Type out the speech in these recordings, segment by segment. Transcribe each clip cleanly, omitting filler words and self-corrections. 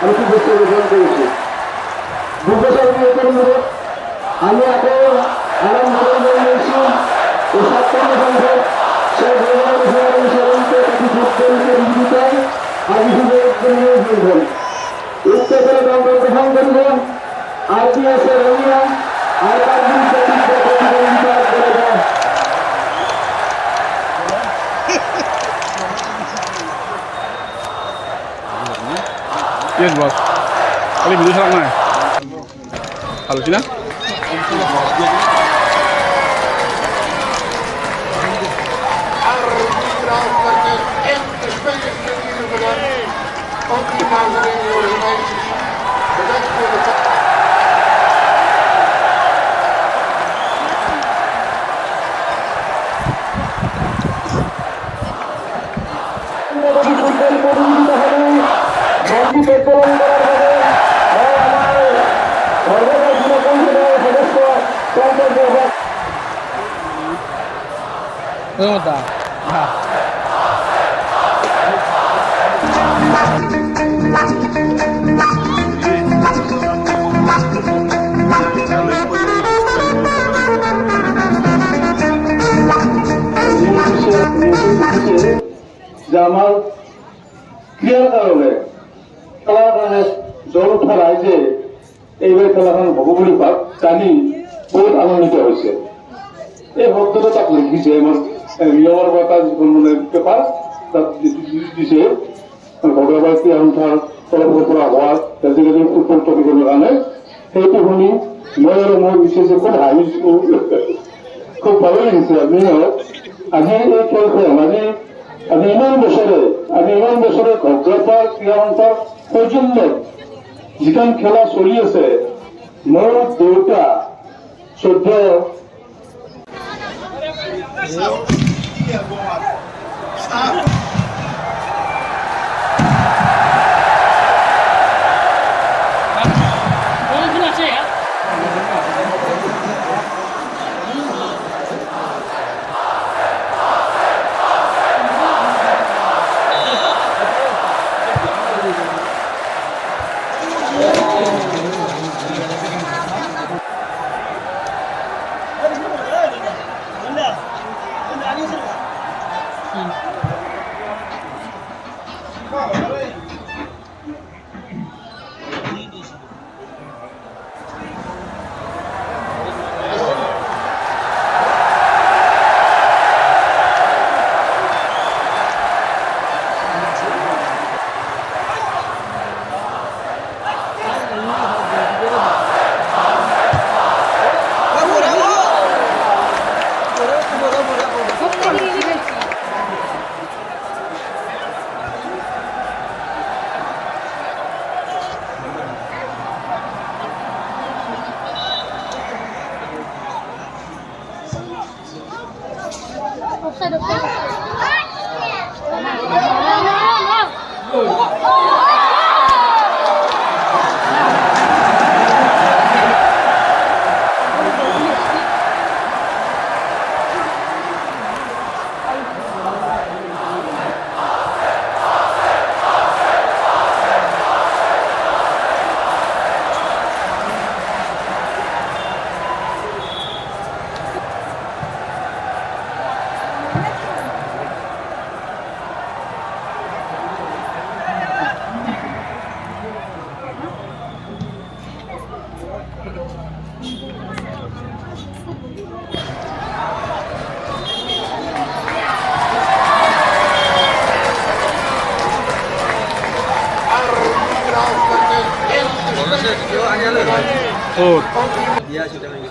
আমি শুভেচ্ছা গ্রহণ করেছি। আমি এখন আনন্দ নিয়েছি ও সপ্তম সংসদ শেখ মুজিবুরকে বিরোধিতায় আজ শুভেচ্ছা উত্তেজনা দণ্ড গ্রহণ করিবেন আইপিএস এর রঙিয়া আর তার বিরুদ্ধে প্রতিদ্বন্দ্বিতা করে দেন। Yes, boss. Kali video sarang mana? Halo, Cina? যে আমার ক্রিয়ার কারণে খেলার কারণে জল উঠার যে এইভাবে খেলাখন হব বুলি জানি বহুত আনন্দিত হয়েছে। এই শব্দটা তাক লিখিছে আমার নিয়মৰ এটা যিখন মানে পেপাৰ তাত দিছে ভগৱান ক্ৰিয়ানুষ্ঠাৰ তৰফৰ পৰা হোৱা আজিকালি ফুটবল টপিকৰ কাৰণে সেইটো শুনি মই আৰু মই বিশেষকৈ খুব হাঁহিছো, খুব ভালো লাগিছে। আমি আজি এই খেলখন আমি ইমান বছৰে ঘগ্ৰতাৰ ক্ৰিয়ানুষ্ঠাৰ সৌজন্যত যিখন খেলা চলি আছে, মোৰ দেউতা চৈধ্য Oh. Dia sudah lagi.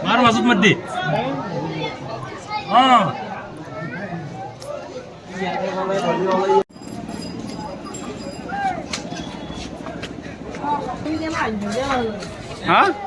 मार मासूद मध्ये हाँ हाँ